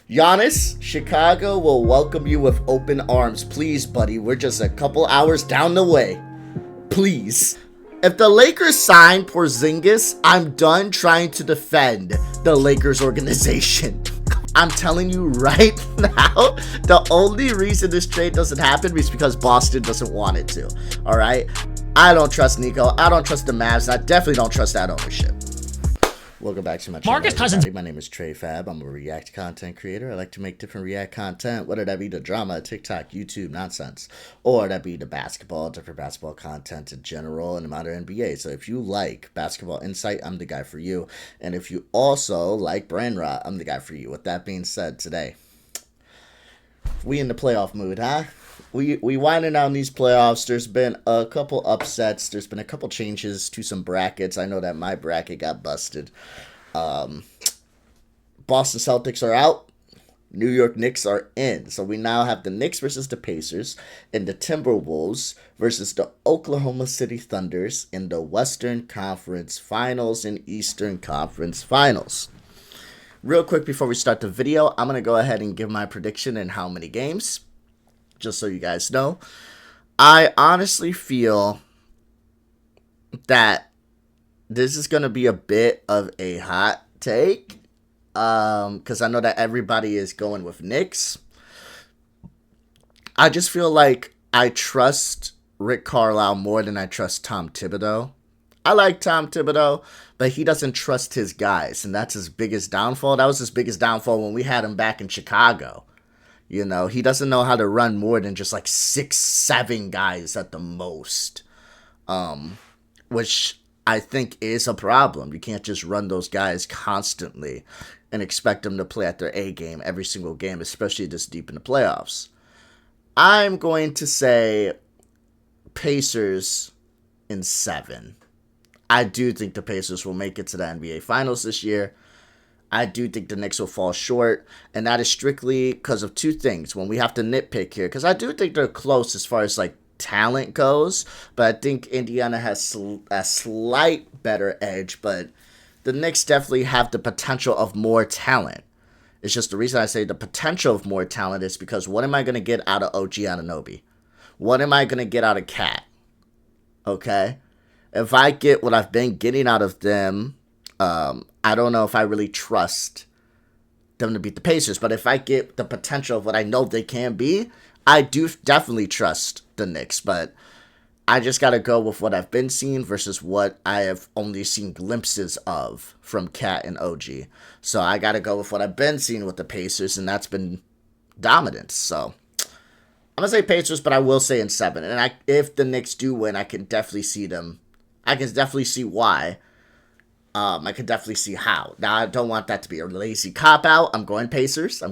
Giannis, Chicago will welcome you with open arms. Please, buddy, we're just a couple hours down the way. Please. If the Lakers sign Porziņģis, I'm done trying to defend the Lakers organization. I'm telling you right now, the only reason this trade doesn't happen is because Boston doesn't want it to. All right? I don't trust Nico. I don't trust the Mavs. I definitely don't trust that ownership. Welcome back to my channel. Marcus Cousins. My name is Trey Fab. I'm a React content creator. I like to make different React content, whether that be the drama, TikTok, YouTube nonsense, or that be the different basketball content in general and the modern NBA. So if you like basketball insight, I'm the guy for you. And if you also like brain rot, I'm the guy for you. With that being said, today, we in the playoff mood, huh? We winding down these playoffs. There's been a couple upsets. There's been a couple changes to some brackets. I know that my bracket got busted. Boston Celtics are out. New York Knicks are in. So we now have the Knicks versus the Pacers and the Timberwolves versus the Oklahoma City Thunders in the Western Conference Finals and Eastern Conference Finals. Real quick before we start the video, I'm going to go ahead and give my prediction in how many games. Just so you guys know, I honestly feel that this is going to be a bit of a hot take because I know that everybody is going with Knicks. I just feel like I trust Rick Carlisle more than I trust Tom Thibodeau. I like Tom Thibodeau, but he doesn't trust his guys, and that's his biggest downfall. That was his biggest downfall when we had him back in Chicago. You know, he doesn't know how to run more than just like 6, 7 guys at the most, which I think is a problem. You can't just run those guys constantly and expect them to play at their A game every single game, especially this deep in the playoffs. I'm going to say Pacers in 7. I do think the Pacers will make it to the NBA Finals this year. I do think the Knicks will fall short, and that is strictly because of two things. When we have to nitpick here, because I do think they're close as far as like talent goes, but I think Indiana has a slight better edge, but the Knicks definitely have the potential of more talent. It's just the reason I say the potential of more talent is because what am I going to get out of OG Anunoby? What am I going to get out of Cat? Okay? If I get what I've been getting out of them, I don't know if I really trust them to beat the Pacers, but if I get the potential of what I know they can be, I do definitely trust the Knicks, but I just got to go with what I've been seeing versus what I have only seen glimpses of from Cat and OG. So I got to go with what I've been seeing with the Pacers, and that's been dominant. So I'm going to say Pacers, but I will say in 7. And if the Knicks do win, I can definitely see them. I can definitely see why. I can definitely see how. Now, I don't want that to be a lazy cop-out. I'm going Pacers.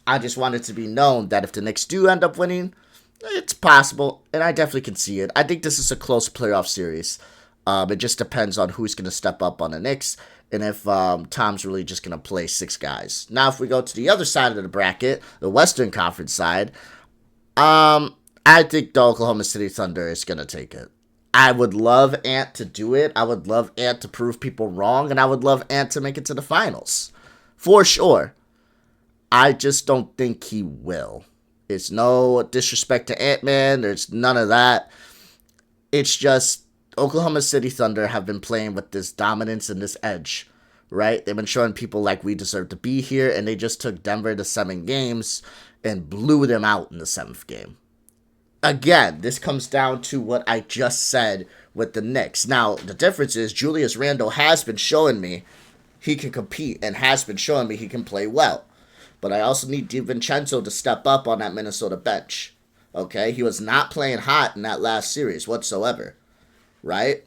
I just want it to be known that if the Knicks do end up winning, it's possible, and I definitely can see it. I think this is a close playoff series. It just depends on who's going to step up on the Knicks and if Tom's really just going to play 6 guys. Now, if we go to the other side of the bracket, the Western Conference side, I think the Oklahoma City Thunder is going to take it. I would love Ant to do it. I would love Ant to prove people wrong. And I would love Ant to make it to the finals. For sure. I just don't think he will. It's no disrespect to Ant-Man. There's none of that. It's just Oklahoma City Thunder have been playing with this dominance and this edge. Right? They've been showing people like we deserve to be here. And they just took Denver to 7 games and blew them out in the 7th game. Again, this comes down to what I just said with the Knicks. Now, the difference is Julius Randle has been showing me he can compete and has been showing me he can play well. But I also need DiVincenzo to step up on that Minnesota bench. Okay? He was not playing hot in that last series whatsoever. Right?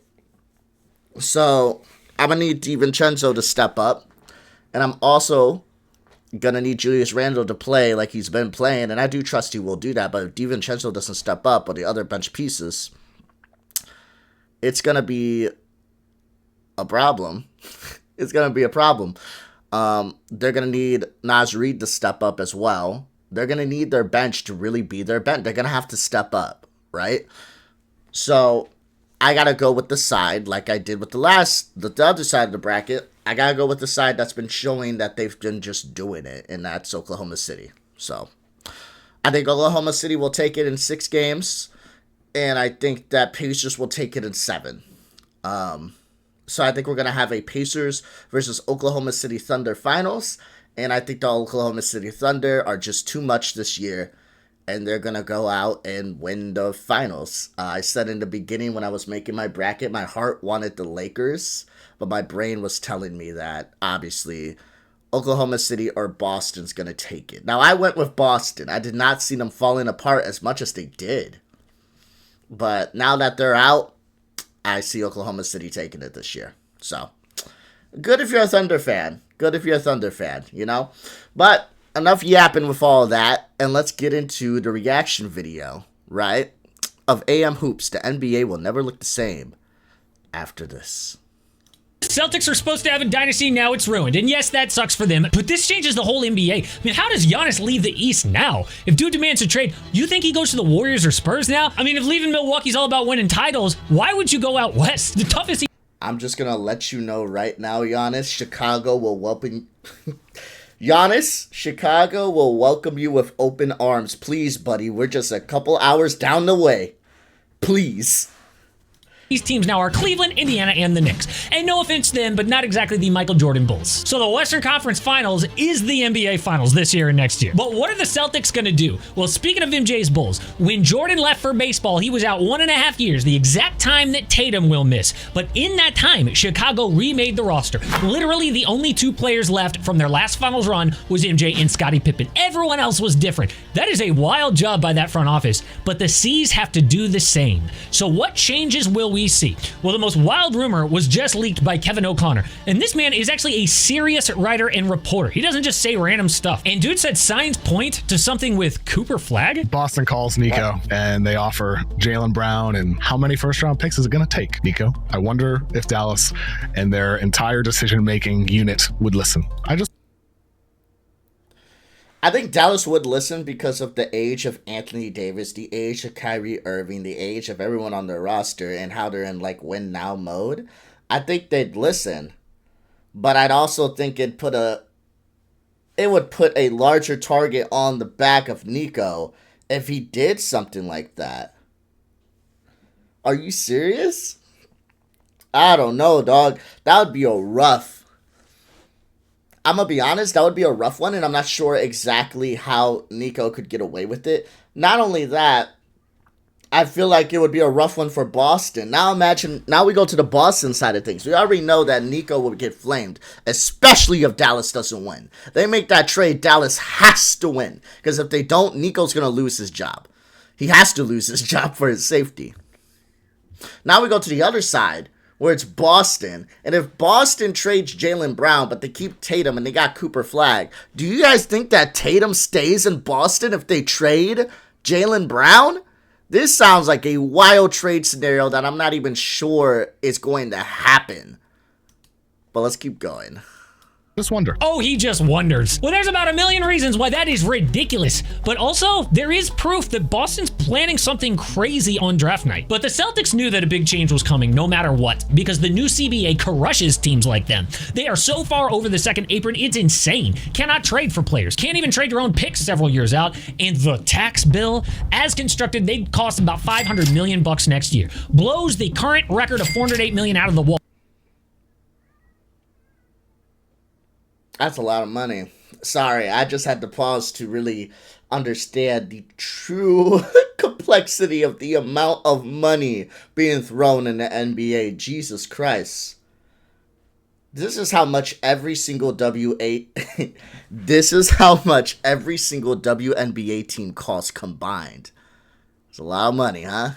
So, I'm going to need DiVincenzo to step up. And I'm also going to need Julius Randle to play like he's been playing, and I do trust he will do that, but if DiVincenzo doesn't step up or the other bench pieces, it's going to be a problem. It's going to be a problem. They're going to need Naz Reid to step up as well. They're going to need their bench to really be their bench. They're going to have to step up, right? So I got to go with the side like I did with the other side of the bracket. I gotta go with the side that's been showing that they've been just doing it, and that's Oklahoma City. So I think Oklahoma City will take it in 6 games, and I think that Pacers will take it in 7. So I think we're going to have a Pacers versus Oklahoma City Thunder finals, and I think the Oklahoma City Thunder are just too much this year, and they're going to go out and win the finals. I said in the beginning when I was making my bracket, my heart wanted the Lakers, but my brain was telling me that, obviously, Oklahoma City or Boston's going to take it. Now, I went with Boston. I did not see them falling apart as much as they did. But now that they're out, I see Oklahoma City taking it this year. So, good if you're a Thunder fan. Good if you're a Thunder fan, you know? But, enough yapping with all of that, and let's get into the reaction video, right? Of AM Hoops. The NBA will never look the same after this. Celtics are supposed to have a dynasty, now it's ruined. And yes, that sucks for them, but this changes the whole NBA. I mean, how does Giannis leave the East now? If dude demands a trade, you think he goes to the Warriors or Spurs now? I mean, if leaving Milwaukee's all about winning titles, why would you go out west? The toughest... I'm just going to let you know right now, Giannis, Chicago will welcome... Giannis, Chicago will welcome you with open arms. Please, buddy, we're just a couple hours down the way. Please. These teams now are Cleveland, Indiana, and the Knicks. And no offense to them, but not exactly the Michael Jordan Bulls. So the Western Conference Finals is the NBA Finals this year and next year. But what are the Celtics going to do? Well, speaking of MJ's Bulls, when Jordan left for baseball, he was out 1.5 years, the exact time that Tatum will miss. But in that time, Chicago remade the roster. Literally, the only 2 players left from their last Finals run was MJ and Scottie Pippen. Everyone else was different. That is a wild job by that front office, but the C's have to do the same. So what changes will we see? Well, the most wild rumor was just leaked by Kevin O'Connor, and this man is actually a serious writer and reporter. He doesn't just say random stuff. And dude said signs point to something with Cooper Flagg. Boston calls Nico, and they offer Jaylen Brown, and how many first-round picks is it going to take, Nico? I wonder if Dallas and their entire decision-making unit would listen. I think Dallas would listen because of the age of Anthony Davis, the age of Kyrie Irving, the age of everyone on their roster, and how they're in like win now mode. I think they'd listen, but I'd also think it would put a larger target on the back of Nico if he did something like that. Are you serious? I don't know, dog. That would be a rough. I'm going to be honest, that would be a rough one, and I'm not sure exactly how Nico could get away with it. Not only that, I feel like it would be a rough one for Boston. Now we go to the Boston side of things. We already know that Nico would get flamed, especially if Dallas doesn't win. They make that trade, Dallas has to win, because if they don't, Nico's going to lose his job. He has to lose his job for his safety. Now we go to the other side, where it's Boston, and if Boston trades Jaylen Brown, but they keep Tatum and they got Cooper Flagg, do you guys think that Tatum stays in Boston if they trade Jaylen Brown? This sounds like a wild trade scenario that I'm not even sure is going to happen. But let's keep going. Just wonder. Oh, he just wonders. Well, there's about a million reasons why that is ridiculous. But also, there is proof that Boston's planning something crazy on draft night. But the Celtics knew that a big change was coming no matter what, because the new CBA crushes teams like them. They are so far over the second apron, it's insane. Cannot trade for players. Can't even trade your own picks several years out. And the tax bill, as constructed, they'd cost about $500 million next year. Blows the current record of $408 million out of the wall. That's a lot of money. Sorry, I just had to pause to really understand the true complexity of the amount of money being thrown in the NBA. Jesus Christ. This is how much every single This is how much every single WNBA team costs combined. It's a lot of money, huh?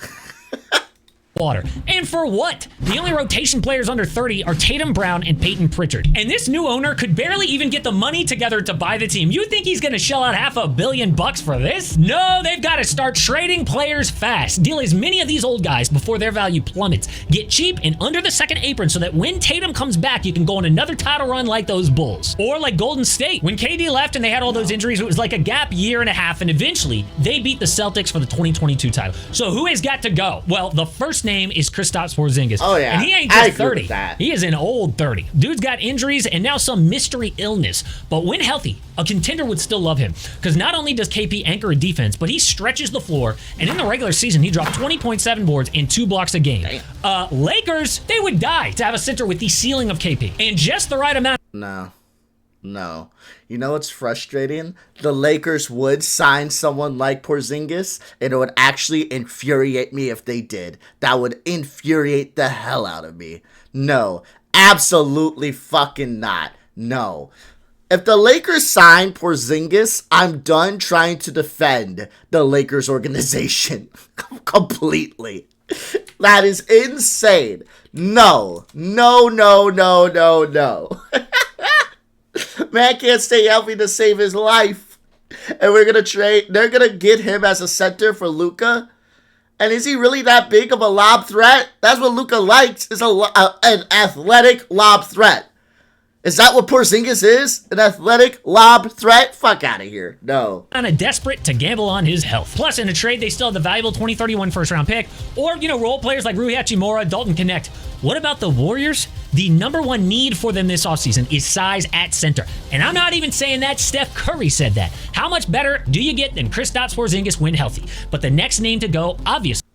Water. And for what? The only rotation players under 30 are Tatum, Brown, and Peyton Pritchard. And this new owner could barely even get the money together to buy the team. You think he's gonna shell out $500 million for this? No, they've got to start trading players fast. Deal as many of these old guys before their value plummets. Get cheap and under the second apron so that when Tatum comes back, you can go on another title run like those Bulls. Or like Golden State. When KD left and they had all those injuries, it was like a gap year and a half, and eventually they beat the Celtics for the 2022 title. So who has got to go? Well, the first name is Kristaps Porziņģis. Oh, yeah. And he ain't I just agree 30. with that. He is an old 30. Dude's got injuries and now some mystery illness. But when healthy, a contender would still love him. Because not only does KP anchor a defense, but he stretches the floor. And in the regular season, he dropped 20.7 boards and 2 blocks a game. Lakers, they would die to have a center with the ceiling of KP. And just the right amount. No. You know what's frustrating? The Lakers would sign someone like Porziņģis, and it would actually infuriate me if they did. That would infuriate the hell out of me. No. Absolutely fucking not. No. If the Lakers sign Porziņģis, I'm done trying to defend the Lakers organization. Completely. That is insane. No. Man can't stay healthy to save his life. And we're going to trade. They're going to get him as a center for Luka. And is he really that big of a lob threat? That's what Luka likes, is an athletic lob threat. Is that what Porziņģis is? An athletic lob threat? Fuck out of here. No. Kind of desperate to gamble on his health. Plus, in a trade, they still have the valuable 2031 first-round pick. Or, role players like Rui Hachimura, Dalton Connect. What about the Warriors? The number one need for them this offseason is size at center. And I'm not even saying that. Steph Curry said that. How much better do you get than Kristaps Porziņģis when healthy? But the next name to go, obviously.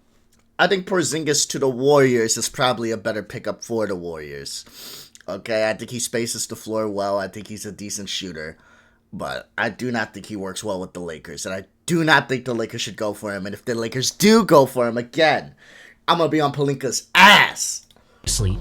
I think Porziņģis to the Warriors is probably a better pickup for the Warriors. Okay, I think he spaces the floor well. I think he's a decent shooter. But I do not think he works well with the Lakers. And I do not think the Lakers should go for him. And if the Lakers do go for him again, I'm going to be on Pelinka's ass.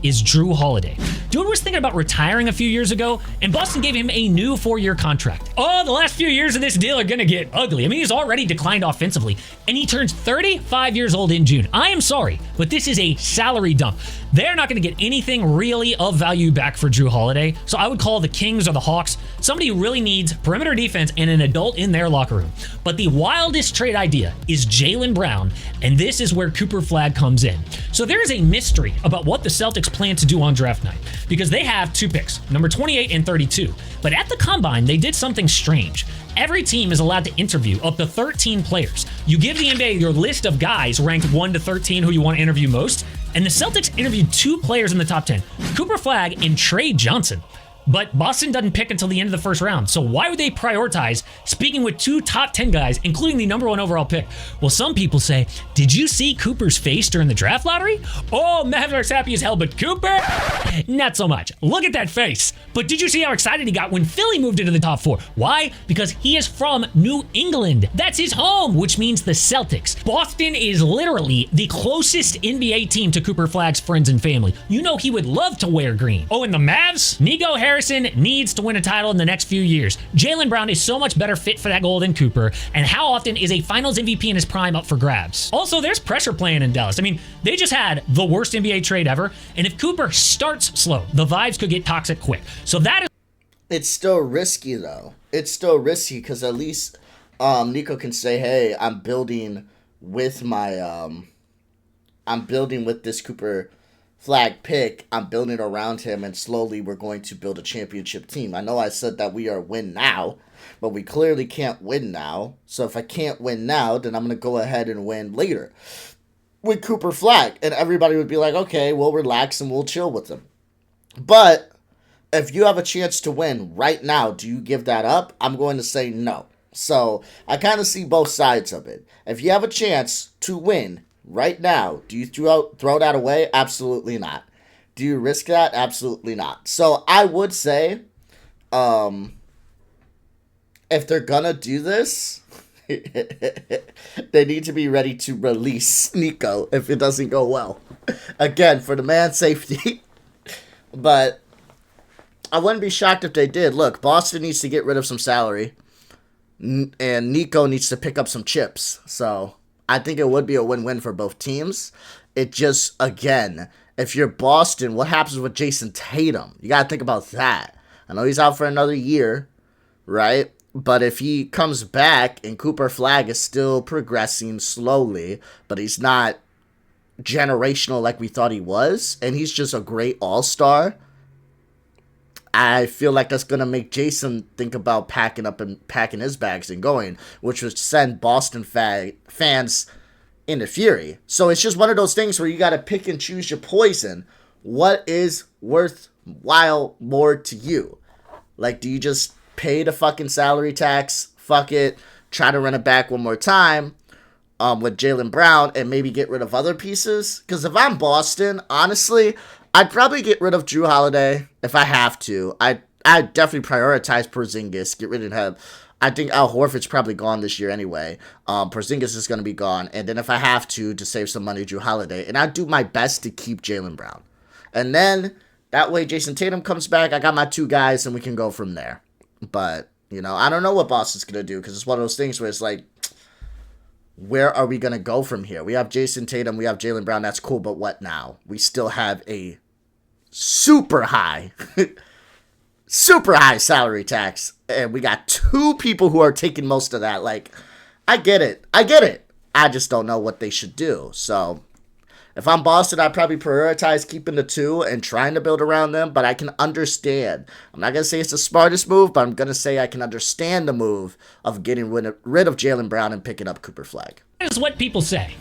Is Drew Holiday. Dude was thinking about retiring a few years ago, and Boston gave him a new 4-year contract. Oh, the last few years of this deal are gonna get ugly. I mean, he's already declined offensively, and he turns 35 years old in June. I am sorry, but this is a salary dump. They're not gonna get anything really of value back for Drew Holiday, so I would call the Kings or the Hawks somebody who really needs perimeter defense and an adult in their locker room. But the wildest trade idea is Jaylen Brown, and this is where Cooper Flagg comes in. So there is a mystery about what the Celtics plan to do on draft night, because they have 2 picks, number 28 and 32. But at the combine, they did something strange. Every team is allowed to interview up to 13 players. You give the NBA your list of guys ranked 1 to 13 who you want to interview most, and the Celtics interviewed 2 players in the top 10, Cooper Flagg and Trey Johnson. But Boston doesn't pick until the end of the first round, so why would they prioritize speaking with 2 top 10 guys, including the number 1 overall pick? Well, some people say, did you see Cooper's face during the draft lottery? Oh, Mavericks happy as hell, but Cooper? Not so much. Look at that face. But did you see how excited he got when Philly moved into the top 4? Why? Because he is from New England. That's his home, which means the Celtics. Boston is literally the closest NBA team to Cooper Flagg's friends and family. You know he would love to wear green. Oh, and the Mavs? Nico Harrison needs to win a title in the next few years. Jaylen Brown is so much better fit for that goal than Cooper, and how often is a finals MVP in his prime up for grabs? Also, there's pressure playing in Dallas. I mean, they just had the worst NBA trade ever, and if Cooper starts slow, the vibes could get toxic quick. So that is... It's still risky, though. It's still risky, because at least Nico can say, hey, I'm building with this Cooper Flagg pick, I'm building around him, and slowly we're going to build a championship team. I know I said that we are win now, but we clearly can't win now. So if I can't win now, then I'm going to go ahead and win later with Cooper Flagg. And everybody would be like, okay, we'll relax and we'll chill with him. But if you have a chance to win right now, do you give that up? I'm going to say no. So I kind of see both sides of it. If you have a chance to win right now, do you throw that away? Absolutely not. Do you risk that? Absolutely not. So I would say, if they're gonna do this, they need to be ready to release Nico if it doesn't go well. Again, for the man's safety. But I wouldn't be shocked if they did. Look, Boston needs to get rid of some salary, and Nico needs to pick up some chips. So I think it would be a win-win for both teams. It just, again, if you're Boston, what happens with Jayson Tatum? You got to think about that. I know he's out for another year, right? But if he comes back and Cooper Flagg is still progressing slowly, but he's not generational like we thought he was, and he's just a great all-star, I feel like that's going to make Jayson think about packing up and packing his bags and going, which would send Boston fans in a fury. So it's just one of those things where you got to pick and choose your poison. What is worthwhile more to you? Like, do you just pay the fucking salary tax, fuck it, try to run it back one more time with Jaylen Brown and maybe get rid of other pieces? Because if I'm Boston, honestly, I'd probably get rid of Jrue Holiday if I have to. I'd definitely prioritize Porziņģis, get rid of him. I think Al Horford's probably gone this year anyway. Porziņģis is going to be gone. And then if I have to save some money, Jrue Holiday. And I'd do my best to keep Jaylen Brown. And then that way Jayson Tatum comes back. I got my 2 guys and we can go from there. But, you know, I don't know what Boston's going to do because it's one of those things where it's like, where are we going to go from here? We have Jayson Tatum. We have Jaylen Brown. That's cool. But what now? We still have a super high salary tax, and we got 2 people who are taking most of that. Like, I get it. I just don't know what they should do. So if I'm Boston, I'd probably prioritize keeping the 2 and trying to build around them, but I can understand. I'm not going to say it's the smartest move, but I'm going to say I can understand the move of getting rid of Jaylen Brown and picking up Cooper Flag. That is what people say.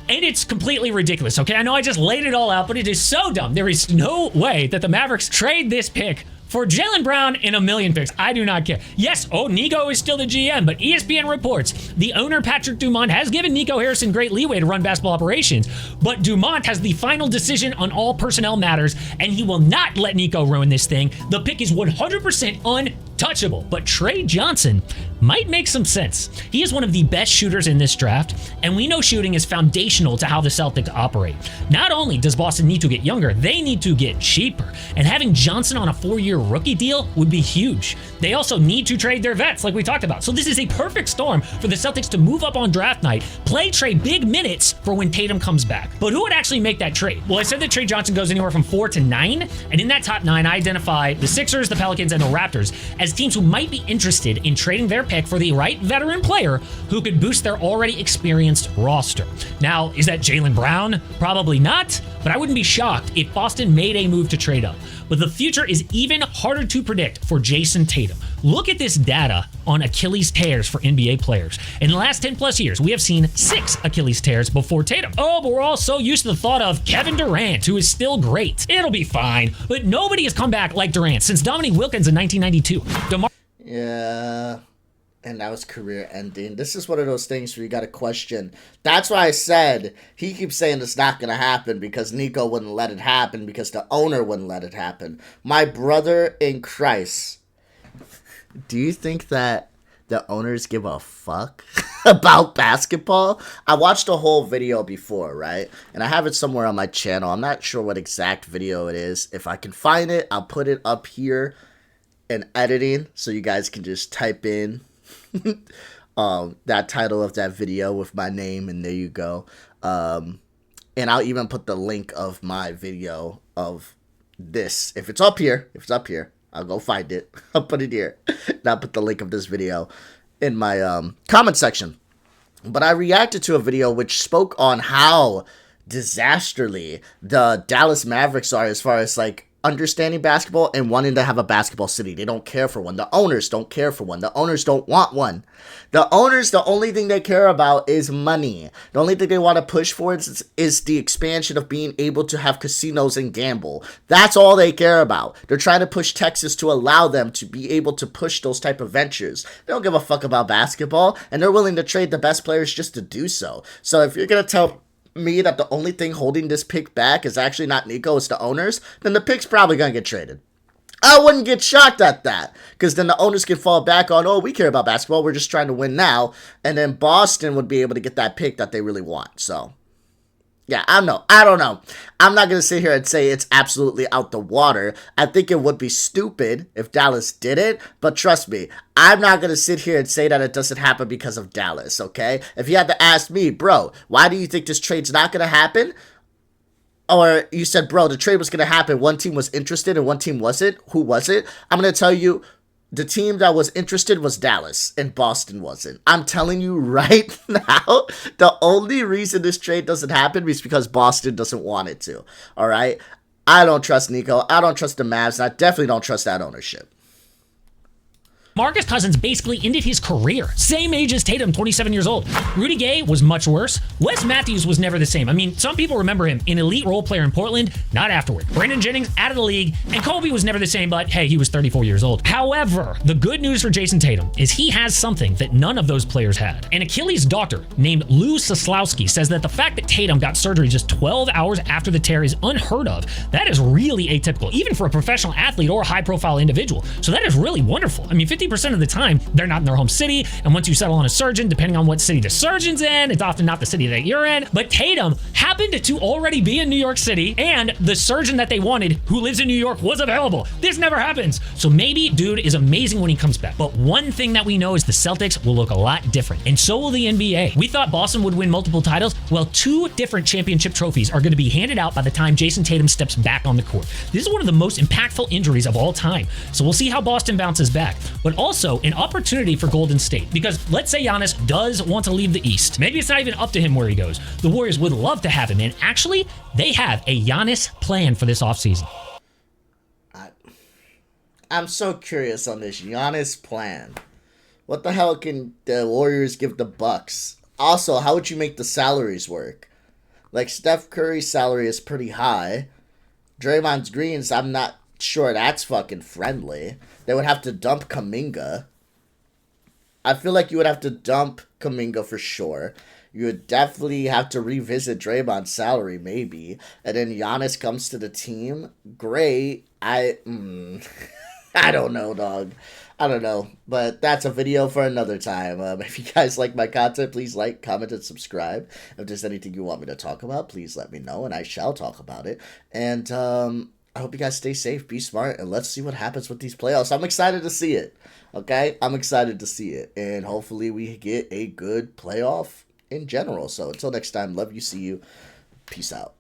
And it's completely ridiculous, okay? I know I just laid it all out, but it is so dumb. There is no way that the Mavericks trade this pick for Jaylen Brown in a million picks. I do not care. Yes, Nico is still the GM, but ESPN reports the owner, Patrick Dumont, has given Nico Harrison great leeway to run basketball operations, but Dumont has the final decision on all personnel matters, and he will not let Nico ruin this thing. The pick is 100% untouchable, but Trey Johnson might make some sense. He is one of the best shooters in this draft, and we know shooting is foundational to how the Celtics operate. Not only does Boston need to get younger, they need to get cheaper, and having Johnson on a 4-year rookie deal would be huge. They also need to trade their vets, like we talked about. So this is a perfect storm for the Celtics to move up on draft night, play Trey big minutes for when Tatum comes back. But who would actually make that trade? Well, I said that Trey Johnson goes anywhere from 4 to 9, and in that top 9, I identify the Sixers, the Pelicans, and the Raptors as teams who might be interested in trading their pick for the right veteran player who could boost their already experienced roster. Now, is that Jaylen Brown? Probably not, but I wouldn't be shocked if Boston made a move to trade up. But the future is even harder to predict for Jayson Tatum. Look at this data on Achilles tears for NBA players. In the last 10 plus years, we have seen 6 Achilles tears before Tatum. Oh, but we're all so used to the thought of Kevin Durant, who is still great. It'll be fine, but nobody has come back like Durant since Dominique Wilkins in 1992. Yeah, and that was career ending. This is one of those things where you got to question. That's why I said he keeps saying it's not going to happen because Nico wouldn't let it happen because the owner wouldn't let it happen. My brother in Christ, do you think that the owners give a fuck about basketball? I watched a whole video before, right? And I have it somewhere on my channel. I'm not sure what exact video it is. If I can find it, I'll put it up here in editing so you guys can just type in that title of that video with my name, and there you go. And I'll even put the link of my video of this. If it's up here, I'll go find it. I'll put it here. And I'll put the link of this video in my comment section. But I reacted to a video which spoke on how disasterly the Dallas Mavericks are as far as like understanding basketball and wanting to have a basketball city. They don't care for one. The owners don't care for one. The owners don't want one. The owners, the only thing they care about is money. The only thing they want to push for is the expansion of being able to have casinos and gamble. That's all they care about. They're trying to push Texas to allow them to be able to push those type of ventures. They don't give a fuck about basketball, and they're willing to trade the best players just to do so. So if you're going to tell me that the only thing holding this pick back is actually not Nico, it's the owners, then the pick's probably going to get traded. I wouldn't get shocked at that, because then the owners can fall back on, oh, we care about basketball, we're just trying to win now, and then Boston would be able to get that pick that they really want. So yeah, I don't know. I'm not going to sit here and say it's absolutely out the water. I think it would be stupid if Dallas did it, but trust me, I'm not going to sit here and say that it doesn't happen because of Dallas, okay? If you had to ask me, bro, why do you think this trade's not going to happen? Or you said, bro, the trade was going to happen, one team was interested and one team wasn't. Who was it? I'm going to tell you, the team that was interested was Dallas, and Boston wasn't. I'm telling you right now, the only reason this trade doesn't happen is because Boston doesn't want it to. All right? I don't trust Nico. I don't trust the Mavs, and I definitely don't trust that ownership. Marcus Cousins basically ended his career. Same age as Tatum, 27 years old. Rudy Gay was much worse. Wes Matthews was never the same. I mean, some people remember him, an elite role player in Portland, not afterward. Brandon Jennings out of the league, and Kobe was never the same, but hey, he was 34 years old. However, the good news for Jayson Tatum is he has something that none of those players had. An Achilles doctor named Lou Soslowski says that the fact that Tatum got surgery just 12 hours after the tear is unheard of. That is really atypical, even for a professional athlete or a high-profile individual. So that is really wonderful. I mean, 50% of the time, they're not in their home city, and once you settle on a surgeon, depending on what city the surgeon's in, it's often not the city that you're in. But Tatum happened to already be in New York City, and the surgeon that they wanted, who lives in New York, was available. This never happens. So maybe dude is amazing when he comes back. But one thing that we know is the Celtics will look a lot different, and so will the NBA. We thought Boston would win multiple titles. Well, 2 different championship trophies are going to be handed out by the time Jayson Tatum steps back on the court. This is one of the most impactful injuries of all time. So we'll see how Boston bounces back. But also an opportunity for Golden State, because let's say Giannis does want to leave the East. Maybe it's not even up to him where he goes. The Warriors would love to have him, and actually, they have a Giannis plan for this offseason. I'm so curious on this Giannis plan. What the hell can the Warriors give the Bucks? Also, how would you make the salaries work? Like, Steph Curry's salary is pretty high. Draymond Green's, I'm not sure that's fucking friendly. They would have to dump Kuminga. I feel like you would have to dump Kuminga for sure. You would definitely have to revisit Draymond's salary, maybe. And then Giannis comes to the team. Great. I don't know, dog. I don't know. But that's a video for another time. If you guys like my content, please like, comment, and subscribe. If there's anything you want me to talk about, please let me know, and I shall talk about it. And I hope you guys stay safe, be smart, and let's see what happens with these playoffs. I'm excited to see it. Okay? I'm excited to see it. And hopefully we get a good playoff in general. So until next time, love you, see you. Peace out.